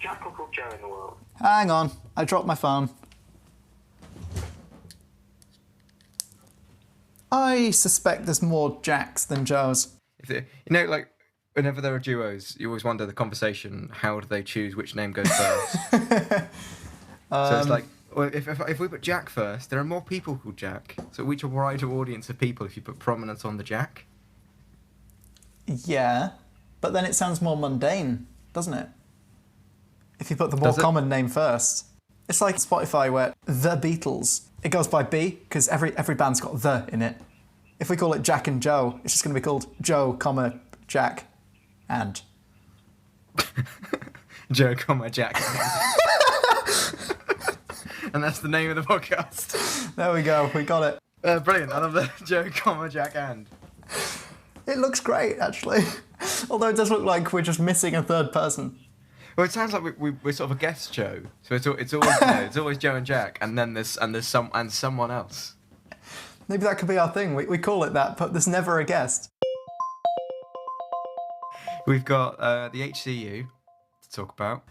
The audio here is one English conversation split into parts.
Jack or called Joe in the world? Hang on, I dropped my phone. I suspect there's more Jacks than Joes. Like, whenever there are duos, you always wonder the conversation, how do they choose which name goes first? So it's like, well, if we put Jack first, there are more people called Jack. So reach a wider audience of people if you put prominence on the Jack. Yeah, but then it sounds more mundane, doesn't it? If you put the more common name first. It's like Spotify where The Beatles, it goes by B because every band's got the in it. If we call it Jack and Joe, it's just going to be called Joe, Jack, and. Joe, Jack. And that's the name of the podcast. There we go, we got it. Brilliant, I love the Joe, Jack, and. It looks great, actually. Although it does look like we're just missing a third person. Well, it sounds like we're sort of a guest show. So it's always it's always Joe and Jack, and then there's someone else. Maybe that could be our thing. We call it that, but there's never a guest. We've got the HCU to talk about.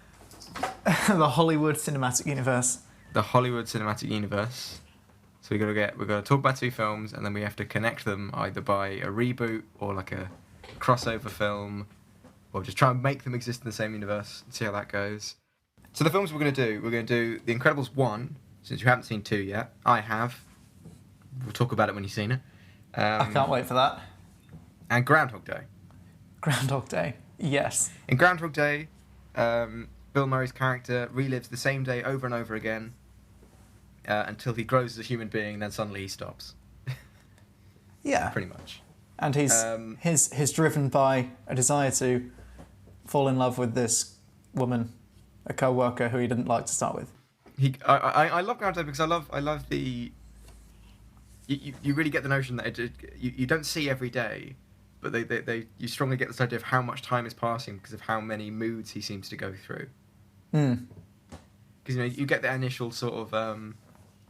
The Hollywood Cinematic Universe. The Hollywood Cinematic Universe. So we're gonna talk about two films, and then we have to connect them either by a reboot or like a crossover film, or just try and make them exist in the same universe and see how that goes. So the films we're gonna do The Incredibles 1, since you haven't seen 2 yet. I have. We'll talk about it when you've seen it. I can't wait for that. And Groundhog Day. Groundhog Day, yes. In Groundhog Day, Bill Murray's character relives the same day over and over again until he grows as a human being, and then suddenly he stops. Yeah. Pretty much. And he's driven by a desire to fall in love with this woman, a co-worker who he didn't like to start with. I love Groundhog Day because I love the... You really get the notion that you don't see every day, but you strongly get this idea of how much time is passing because of how many moods he seems to go through. Because you get the initial sort of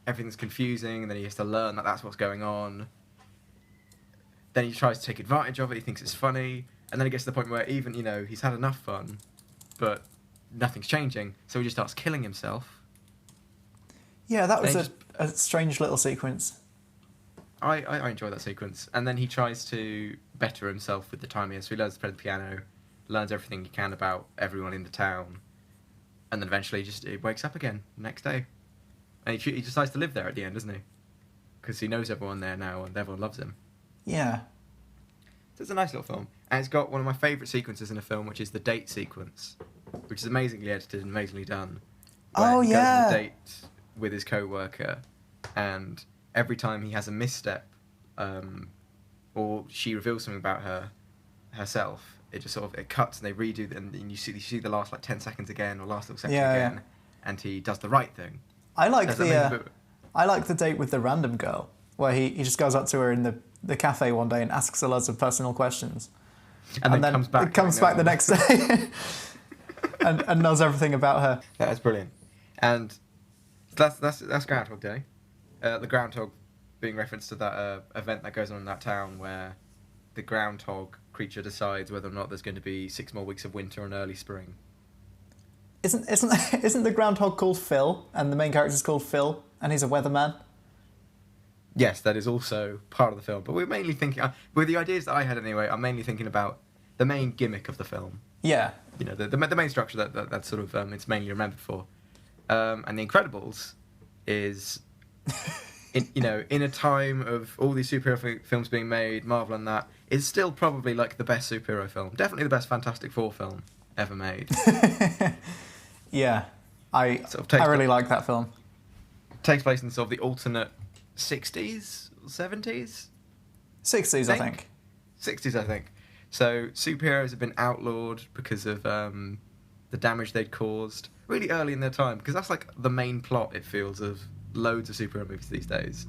everything's confusing, and then he has to learn that that's what's going on. Then he tries to take advantage of it. He thinks it's funny, and then it gets to the point where even he's had enough fun, but nothing's changing, so he just starts killing himself. Yeah, that was a strange little sequence. I enjoy that sequence. And then he tries to better himself with the time he has. So he learns to play the piano, learns everything he can about everyone in the town, and then eventually he wakes up again the next day. And he decides to live there at the end, doesn't he? Because he knows everyone there now and everyone loves him. Yeah. So it's a nice little film. And it's got one of my favourite sequences in a film, which is the date sequence, which is amazingly edited and amazingly done. Oh, he yeah. goes on a date with his co-worker, and every time he has a misstep, or she reveals something about herself, it just sort of it cuts and they redo it, and you see the last 10 seconds again, or last little section again, and he does the right thing. I like the date with the random girl where he just goes up to her in the cafe one day and asks her loads of personal questions, and then comes back the next day and knows everything about her. That's brilliant, and that's Groundhog Day. The groundhog being referenced to that event that goes on in that town where the groundhog creature decides whether or not there's going to be 6 more weeks of winter and early spring. Isn't the groundhog called Phil, and the main character's called Phil, and he's a weatherman? Yes, that is also part of the film. But we're mainly thinking, with the ideas that I had anyway, I'm mainly thinking about the main gimmick of the film. Yeah. The main structure that sort of it's mainly remembered for. And The Incredibles is... in a time of all these superhero films being made, Marvel and that, is still probably the best superhero film. Definitely the best Fantastic Four film ever made. Yeah, I really like that film. Takes place in sort of the alternate 60s, 70s? 60s, I think. 60s, I think. So superheroes have been outlawed because of the damage they'd caused really early in their time, because that's the main plot, it feels, of loads of superhero movies these days.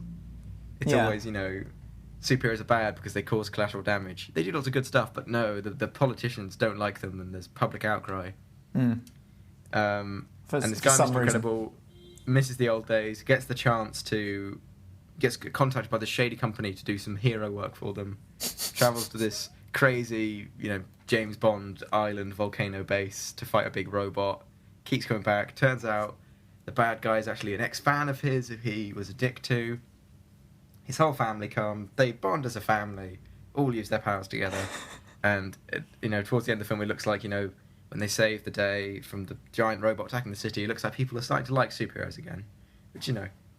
It's always, superheroes are bad because they cause collateral damage. They do lots of good stuff, but no, the politicians don't like them, and there's public outcry. And this guy, Mr. Incredible, misses the old days, gets contacted by the shady company to do some hero work for them, travels to this crazy, James Bond island volcano base to fight a big robot, keeps coming back. Turns out the bad guy is actually an ex-fan of his who he was a dick to. His whole family come. They bond as a family. All use their powers together. And, towards the end of the film, it looks like, when they save the day from the giant robot attacking the city, it looks like people are starting to like superheroes again. Which,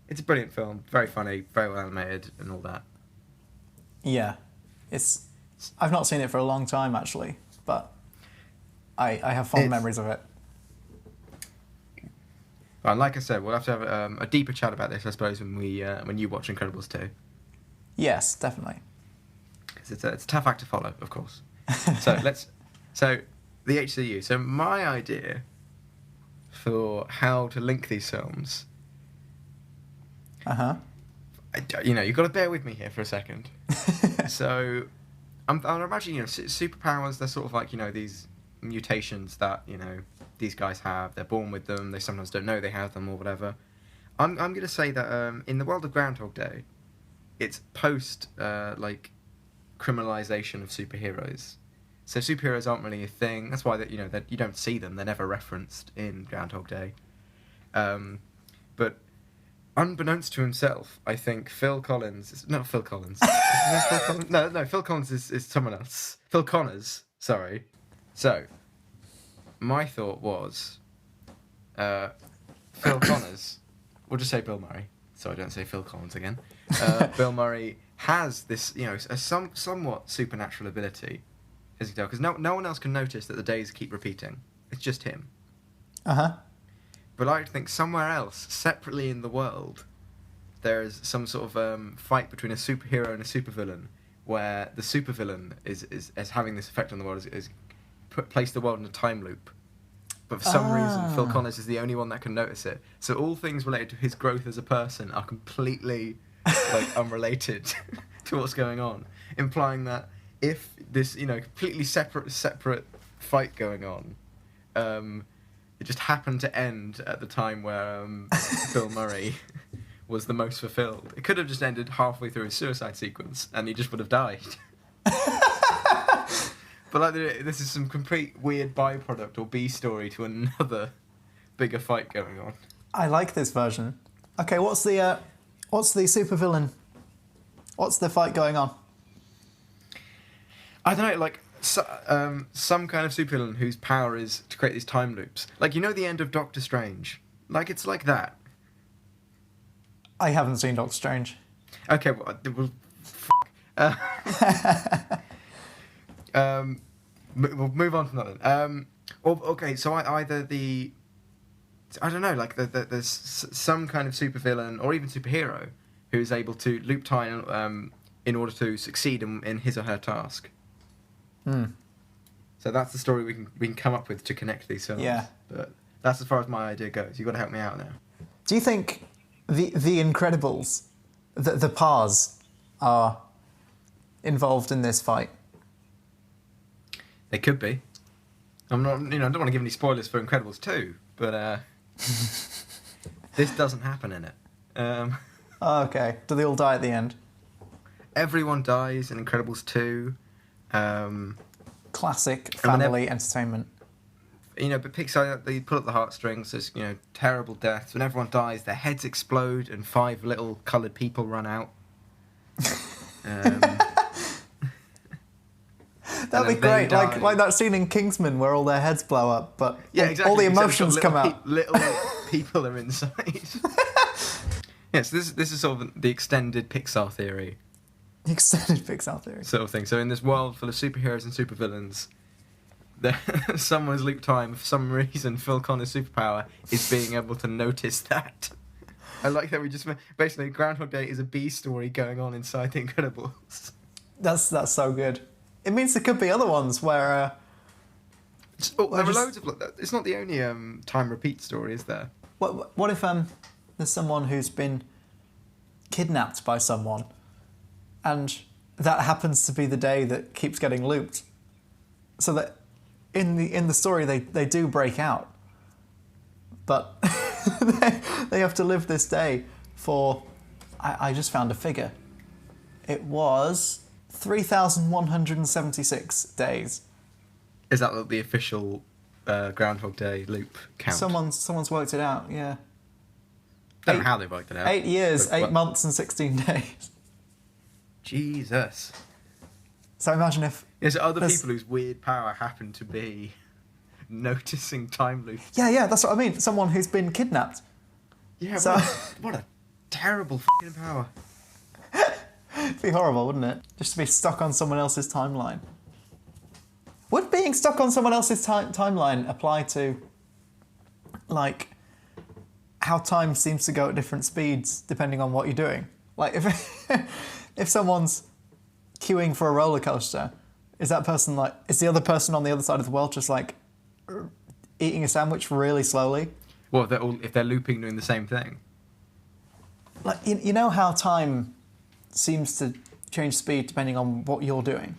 it's a brilliant film. Very funny, very well animated, and all that. Yeah. I've not seen it for a long time, actually, but I have fond memories of it. And like I said, we'll have to have a deeper chat about this, I suppose, when you watch Incredibles 2. Yes, definitely. Because it's a tough act to follow, of course. So the HCU. So my idea for how to link these films. You've got to bear with me here for a second. So I'm imagining, superpowers. They're sort of like these mutations that these guys have. They're born with them. They sometimes don't know they have them or whatever. I'm going to say that in the world of Groundhog Day, it's post criminalization of superheroes. So superheroes aren't really a thing. That's why that you don't see them. They're never referenced in Groundhog Day. But unbeknownst to himself, I think Phil Collins. No, Phil Collins. Phil Collins? No. Phil Collins is someone else. Phil Connors. Sorry. So, my thought was, Phil Connors. We'll just say Bill Murray, so I don't say Phil Collins again. Bill Murray has this, a somewhat supernatural ability, as you can tell, because no one else can notice that the days keep repeating. It's just him. But I think somewhere else, separately in the world, there is some sort of fight between a superhero and a supervillain, where the supervillain is having this effect on the world, is place the world in a time loop. But for some reason, Phil Connors is the only one that can notice it. So all things related to his growth as a person are completely unrelated to what's going on, implying that if this completely separate fight going on, it just happened to end at the time where Bill Murray was the most fulfilled. It could have just ended halfway through his suicide sequence, and he just would have died. But this is some complete weird byproduct or B story to another bigger fight going on. I like this version. Okay, what's the supervillain? What's the fight going on? I don't know, some kind of supervillain whose power is to create these time loops. The end of Doctor Strange. It's like that. I haven't seen Doctor Strange. Okay, well we'll move on from that then. So either I don't know, there's some kind of supervillain or even superhero who is able to loop time in order to succeed in his or her task. So that's the story we can come up with to connect these films. Yeah. But that's as far as my idea goes. You've got to help me out now. Do you think the Incredibles, the Pars, are involved in this fight? They could be. I'm not. I don't want to give any spoilers for Incredibles 2, but this doesn't happen in it. Okay. Do they all die at the end? Everyone dies in Incredibles 2. Classic family entertainment. But Pixar, they pull up the heartstrings. There's, terrible deaths. When everyone dies, their heads explode and 5 little coloured people run out. That'd be great, like that scene in Kingsman where all their heads blow up, but all the emotions come out. Little people are inside. Yes, this is sort of the extended Pixar theory. The extended Pixar theory. Sort of thing. So in this world full of superheroes and supervillains, someone's loop time, for some reason, Phil Connors' superpower is being able to notice that. I like that we just... Basically, Groundhog Day is a B story going on inside The Incredibles. That's so good. It means there could be other ones where... there are loads of... It's not the only time repeat story, is there? What if there's someone who's been kidnapped by someone, and that happens to be the day that keeps getting looped, so that in the story they do break out, but they have to live this day for... I just found a figure. It was 3,176 days. Is that the official Groundhog Day loop count. Someone's worked it out. Yeah. Don't know how they've worked it out. 8 years, but- 8 months, and 16 days. Jesus. So imagine if... There's other people whose weird power happen to be noticing time loops. Yeah, that's what I mean. Someone who's been kidnapped. Yeah, So... what a terrible fucking power. It'd be horrible, wouldn't it? Just to be stuck on someone else's timeline. Would being stuck on someone else's timeline apply to, like, how time seems to go at different speeds depending on what you're doing? Like, if someone's queuing for a roller coaster, is that person like, is the other person on the other side of the world just like eating a sandwich really slowly? Well, if they're looping doing the same thing. Like, you know how time seems to change speed depending on what you're doing?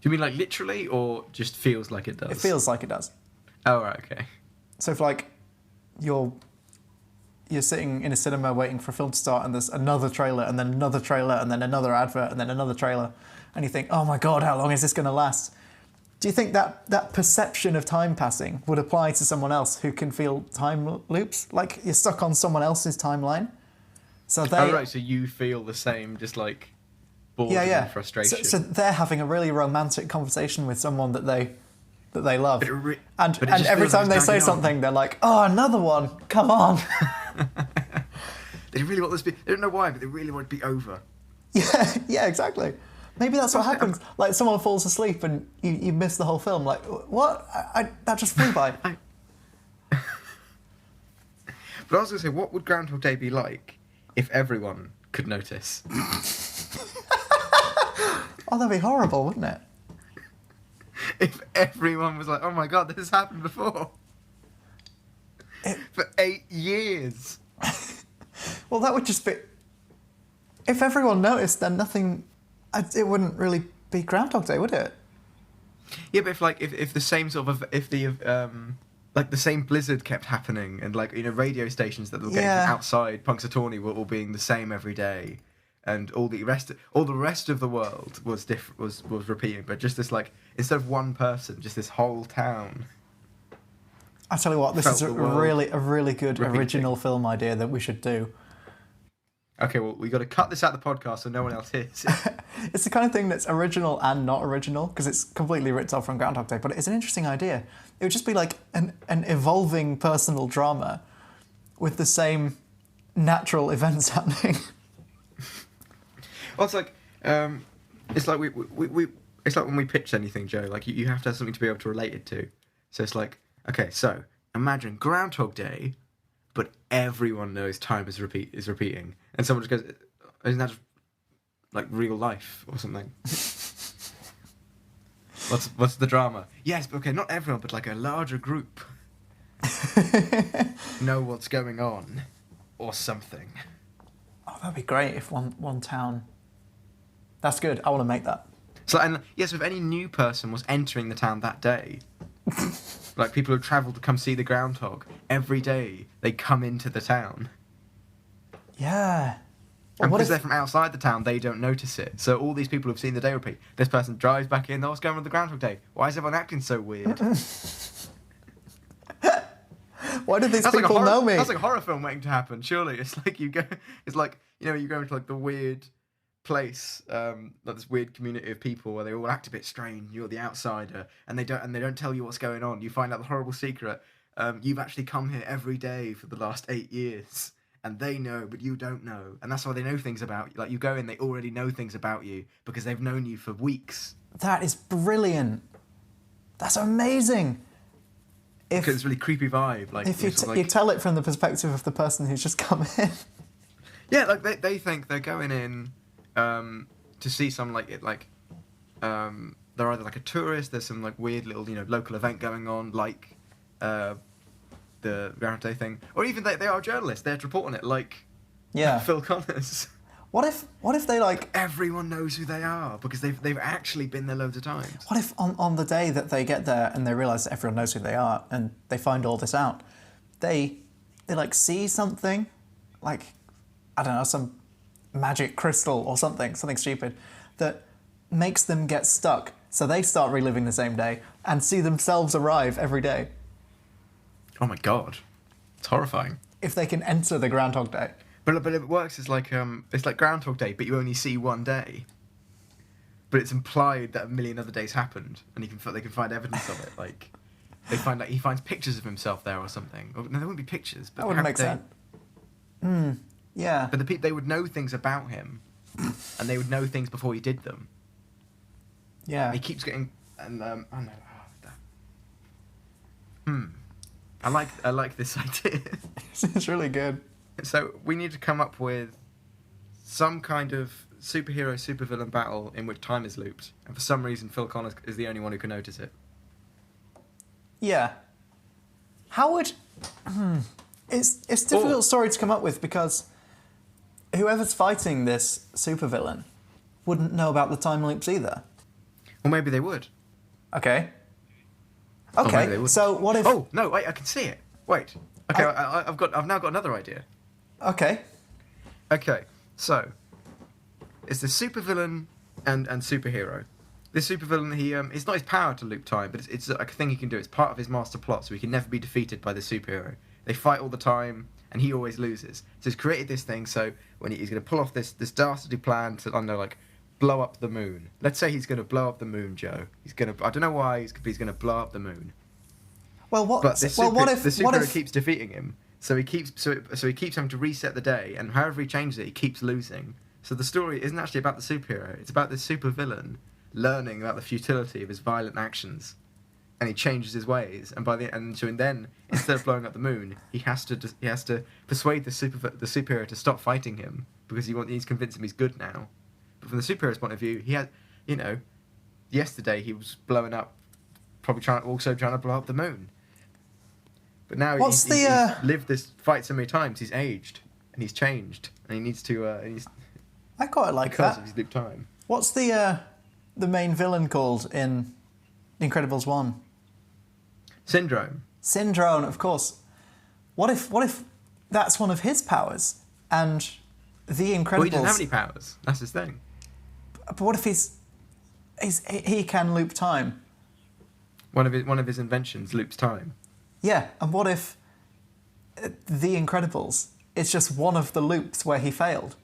Do you mean like literally, or just feels like it does? It feels like it does. Oh, right, okay. So if like you're sitting in a cinema waiting for a film to start and there's another trailer and then another trailer and then another advert and then another trailer and you think, oh my God, how long is this going to last? Do you think that perception of time passing would apply to someone else who can feel time loops? Like you're stuck on someone else's timeline? So they... Oh, right, so you feel the same, just like boredom and frustration. So they're having a really romantic conversation with someone that they love. And every time they say something, they're like, oh, another one, come on. They really want this to be... They don't know why, but they really want it to be over. Yeah, exactly. Maybe that's what happens. Like, someone falls asleep and you miss the whole film. Like, what? That just flew by. But I was going to say, what would Groundhog Day be like if everyone could notice? Oh, that'd be horrible, wouldn't it? If everyone was like, oh my God, this has happened before. For 8 years. Well, that would just be... If everyone noticed, then nothing... It wouldn't really be Groundhog Day, would it? Yeah, but if the same sort of... If the... like the same blizzard kept happening and like, you know, radio stations that were getting from outside Punxsutawney were all being the same every day. And all the rest of the world was repeating, but just this, like, instead of one person, just this whole town. I tell you what, this is a really good original film idea that we should do. Okay, well, we got to cut this out of the podcast so no one else hears it. It's the kind of thing that's original and not original because it's completely ripped off from Groundhog Day, but it's an interesting idea. It would just be like an evolving personal drama with the same natural events happening. Well, it's like it's like when we pitch anything, Joe. Like you have to have something to be able to relate it to. So it's like, okay, so imagine Groundhog Day, but everyone knows time is repeating, and someone just goes, "Isn't that just like real life or something?" What's the drama? Yes, but okay, not everyone, but like a larger group know what's going on, or something. Oh, that'd be great if one town. That's good. I want to make that. So, and yes, if any new person was entering the town that day, like people who travelled to come see the groundhog, every day they come into the town. Yeah. And because they're from outside the town, they don't notice it. So all these people who've seen the day repeat, this person drives back in, oh, what's going on with the Groundhog Day? Why is everyone acting so weird? Why did these people know me? That's like a horror film waiting to happen, surely. It's like you go into like the weird place, like this weird community of people where they all act a bit strange, you're the outsider, and they don't tell you what's going on. You find out the horrible secret. You've actually come here every day for the last 8 years. And they know, but you don't know. And that's why they know things about you. Like, you go in, they already know things about you because they've known you for weeks. That is brilliant. That's amazing. Because it's a really creepy vibe. Like, if you tell it from the perspective of the person who's just come in. Yeah, like, they think they're going in to see some, like, they're either, like, a tourist, there's some, like, weird little, local event going on, like, the Groundhog Day thing, or even they are journalists. They're reporting it, like Phil Connors. What if they like everyone knows who they are because they've actually been there loads of times. What if on the day that they get there and they realise that everyone knows who they are and they find all this out, they like see something, like I don't know, some magic crystal or something stupid that makes them get stuck. So they start reliving the same day and see themselves arrive every day. Oh my god, it's horrifying. If they can enter the Groundhog Day. But it works as like it's like Groundhog Day, but you only see one day. But it's implied that a million other days happened, and they can find evidence of it. Like he finds pictures of himself there or something. No, there wouldn't be pictures. But that wouldn't make sense. Yeah. But they would know things about him, and they would know things before he did them. Yeah. And he keeps getting and I don't know. I like this idea. It's really good. So we need to come up with some kind of superhero supervillain battle in which time is looped, and for some reason Phil Connors is the only one who can notice it. Yeah. How would... It's a difficult story to come up with because whoever's fighting this supervillain wouldn't know about the time loops either. Or maybe they would. Okay. Or maybe Okay, they wouldn't. so what if... Oh, no, wait, I can see it. Wait. Okay, I've now got another idea. Okay. Okay, so it's the supervillain and superhero. This supervillain, it's not his power to loop time, but it's a thing he can do. It's part of his master plot, so he can never be defeated by the superhero. They fight all the time, and he always loses. So he's created this thing. So when he's going to pull off this dastardly plan to, I don't know, like blow up the moon. Let's say he's going to blow up the moon, Joe. I don't know why he's going to blow up the moon. Well, what? But the superhero if keeps defeating him. So he keeps having to reset the day, and however he changes it, he keeps losing. So the story isn't actually about the superhero; it's about the supervillain learning about the futility of his violent actions, and he changes his ways. And then instead of blowing up the moon, he has to persuade the superhero to stop fighting him because he's convinced him he's good now. But from the superhero's point of view, he had, yesterday he was blowing up, probably trying to blow up the moon. But now he's lived this fight so many times, he's aged, and he's changed, and he needs to... I quite like because that. of his loop time. What's the main villain called in Incredibles 1? Syndrome. Syndrome, of course. What if that's one of his powers, and the Incredibles... Well, he doesn't have any powers. That's his thing. But what if he can loop time? One of his inventions loops time. Yeah, and what if the Incredibles is just one of the loops where he failed?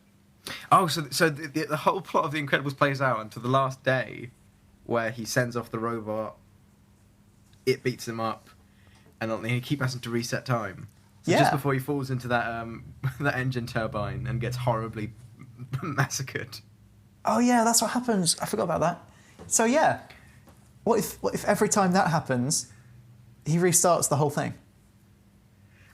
Oh, so the whole plot of The Incredibles plays out until the last day, where he sends off the robot, it beats him up, and he keeps having to reset time. So just before he falls into that that engine turbine and gets horribly massacred. Oh yeah, that's what happens. I forgot about that. So yeah, what if every time that happens, he restarts the whole thing?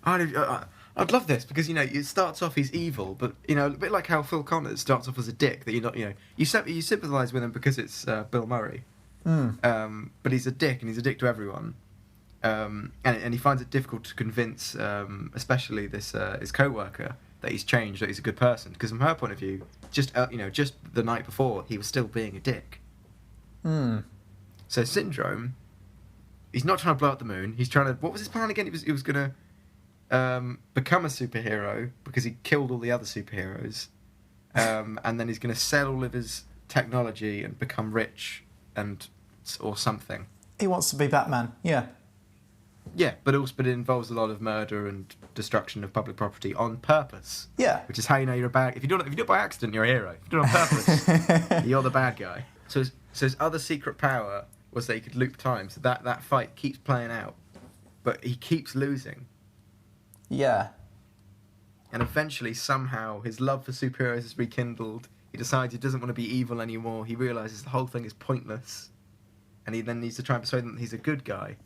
I'd love this because it starts off he's evil, but a bit like how Phil Connors starts off as a dick that you sympathise with him because it's Bill Murray, but he's a dick and he's a dick to everyone, and he finds it difficult to convince, especially this his co-worker that he's changed, that he's a good person, because from her point of view, just the night before he was still being a dick. So Syndrome, he's not trying to blow up the moon. He's trying to... What was his plan again? He was going to become a superhero because he killed all the other superheroes. And then he's going to sell all of his technology and become rich or something. He wants to be Batman, yeah. Yeah, but it involves a lot of murder and destruction of public property on purpose. Yeah. Which is how you know you're a bad... If you do it by accident, you're a hero. If you do it on purpose, you're the bad guy. So his other secret power was that he could loop time, so that fight keeps playing out, but he keeps losing. Yeah. And eventually, somehow, his love for superheroes is rekindled. He decides he doesn't want to be evil anymore. He realises the whole thing is pointless, and he then needs to try and persuade them that he's a good guy,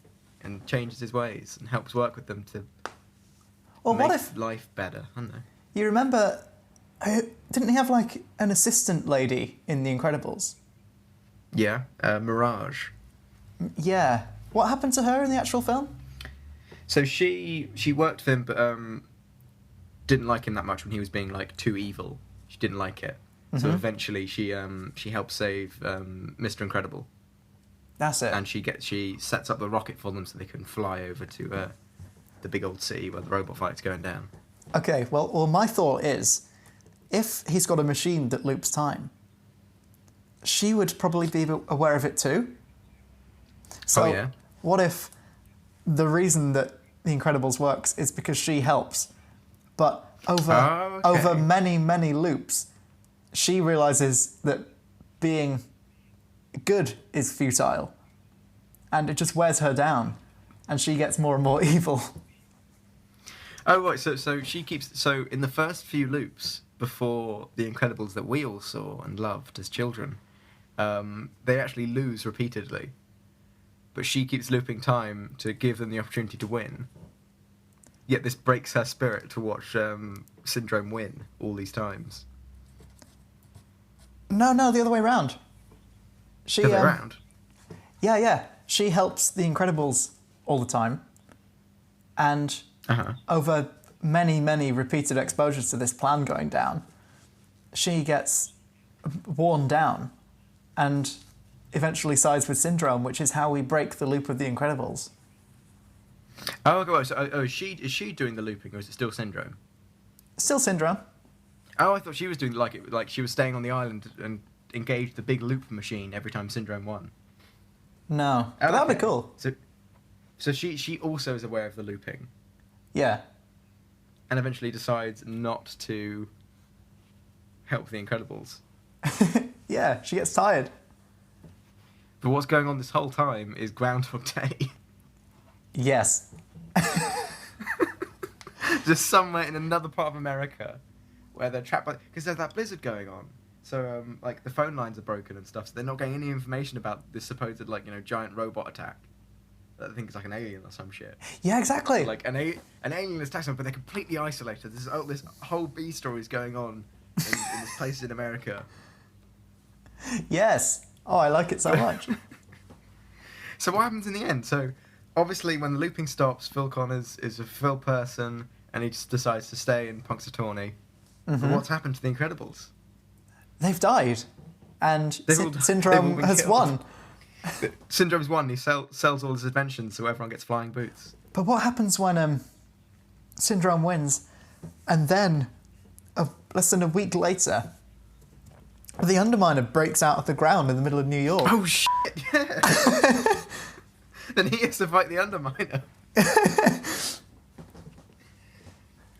and changes his ways and helps work with them to make life better. I don't know. You remember? Didn't he have like an assistant lady in The Incredibles? Yeah, Mirage. Yeah. What happened to her in the actual film? So she worked with him, but didn't like him that much when he was being like too evil. She didn't like it. So eventually she helped save Mr. Incredible. That's it. And she sets up the rocket for them so they can fly over to the big old city where the robot fight's going down. Okay, well, my thought is, if he's got a machine that loops time, she would probably be aware of it too, So Oh, yeah? what if the reason that The Incredibles works is because she helps, but over many, many loops, she realizes that being good is futile, and it just wears her down, and she gets more and more evil. Oh, right, so she keeps... So in the first few loops before The Incredibles that we all saw and loved as children, they actually lose repeatedly. But she keeps looping time to give them the opportunity to win. Yet this breaks her spirit to watch Syndrome win all these times. No, the other way around. The other way around? Yeah. She helps The Incredibles all the time. And over many, many repeated exposures to this plan going down, she gets worn down and eventually sides with Syndrome, which is how we break the loop of The Incredibles. Oh, okay. So, is she doing the looping, or is it still Syndrome? Still Syndrome. Oh, I thought she was doing like she was staying on the island and engaged the big loop machine every time Syndrome won. No, but that'd be cool. So she also is aware of the looping. Yeah. And eventually decides not to help The Incredibles. Yeah, she gets tired. But what's going on this whole time is Groundhog Day. Yes. Just somewhere in another part of America where they're trapped by... Because there's that blizzard going on. So, like, the phone lines are broken and stuff, so they're not getting any information about this supposed, like, giant robot attack. I think it's like an alien or some shit. Yeah, exactly. So, like, an alien attacks them, but they're completely isolated. This whole B story is going on in this place in America. Yes. Oh, I like it so much. So what happens in the end? So, obviously, when the looping stops, Phil Connors is a Phil person, and he just decides to stay in Punxsutawney. But what's happened to The Incredibles? They've died, and Syndrome has won. Syndrome's won. He sells all his inventions, so everyone gets flying boots. But what happens when Syndrome wins, and then less than a week later, the Underminer breaks out of the ground in the middle of New York? Oh shit! Yeah. Then he has to fight the Underminer.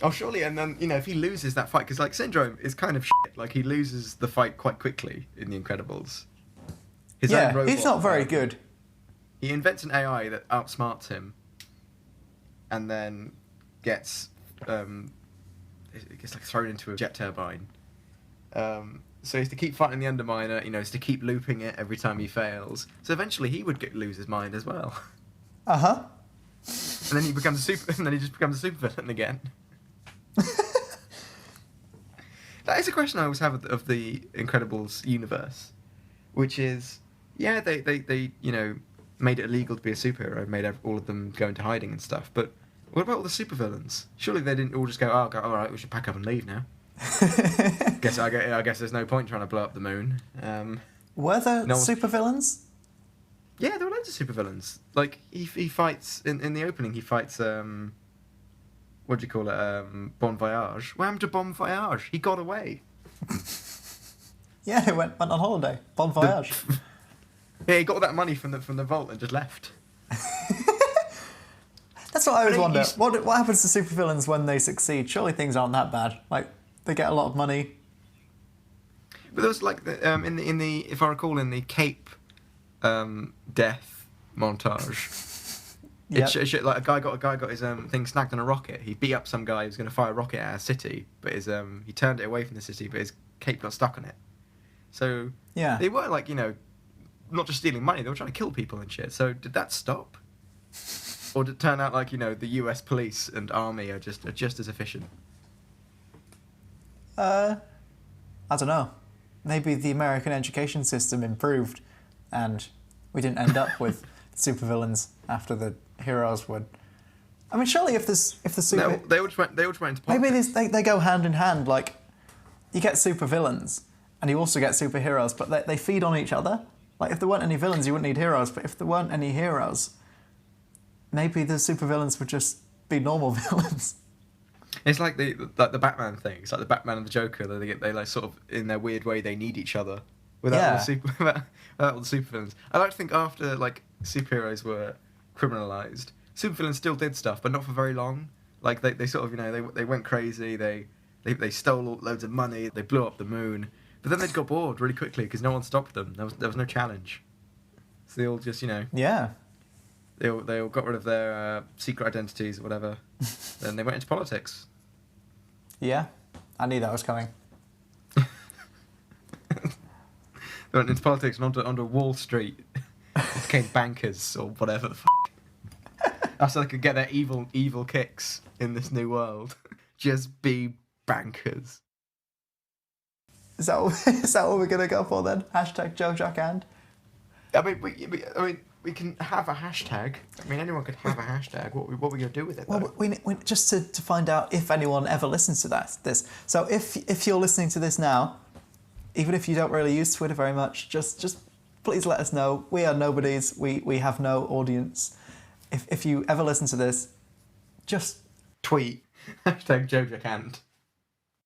Oh, surely, and then, if he loses that fight, because, like, Syndrome is kind of shit. Like, he loses the fight quite quickly in The Incredibles. His own robot, he's not very good. He invents an AI that outsmarts him, and then gets thrown into a jet turbine. So he has to keep fighting the Underminer, he has to keep looping it every time he fails. So eventually he would lose his mind as well. Uh-huh. And then he becomes a supervillain again. That is a question I always have of the Incredibles universe, which is, they made it illegal to be a superhero, made all of them go into hiding and stuff, but what about all the supervillains? Surely they didn't all just go, all right, we should pack up and leave now. I guess there's no point trying to blow up the moon. Were there supervillains? Yeah, there were loads of supervillains. Like, he fights, in the opening, he fights, what do you call it, Bon Voyage. What happened to Bon Voyage? He got away. Yeah, he went on holiday. Bon Voyage. Yeah, he got that money from the vault and just left. That's what I always wonder. What happens to supervillains when they succeed? Surely things aren't that bad. Like, they get a lot of money. But there was, like, in the if I recall, in the Cape death montage, It like a guy got his thing snagged on a rocket. He beat up some guy who was going to fire a rocket at a city, but he turned it away from the city, but his cape got stuck on it. So they were, like, not just stealing money, they were trying to kill people and shit. So did that stop? Or did it turn out like, the US police and army are just as efficient? I don't know. Maybe the American education system improved and we didn't end up with supervillains after the heroes would. I mean, surely if the super... No, they all just went into politics. Maybe they go hand in hand. Like, you get supervillains and you also get superheroes, but they feed on each other. Like, if there weren't any villains, you wouldn't need heroes. But if there weren't any heroes, maybe the supervillains would just be normal villains. It's like the Batman thing. It's like the Batman and the Joker. They like sort of, in their weird way, they need each other without all the supervillains. I like to think after, like, superheroes were criminalized, supervillains still did stuff, but not for very long. Like they sort of, you know, they went crazy. They stole loads of money. They blew up the moon. But then they got bored really quickly because no one stopped them. There was no challenge. So they all just, you know. Yeah. They all got rid of their secret identities or whatever. Then they went into politics. Yeah. I knew that was coming. They went into politics and onto Wall Street. Became bankers or whatever the fuck. That's so they could get their evil kicks in this new world. Just be bankers. Is that what we're gonna go for then? Hashtag Joe Jack and. I mean, we can have a hashtag. I mean, anyone could have a hashtag. What are we gonna do with it? Well, we just to find out if anyone ever listens to this. So if you're listening to this now, even if you don't really use Twitter very much, just please let us know. We are nobodies. We have no audience. If you ever listen to this, just tweet hashtag Joe Jack and.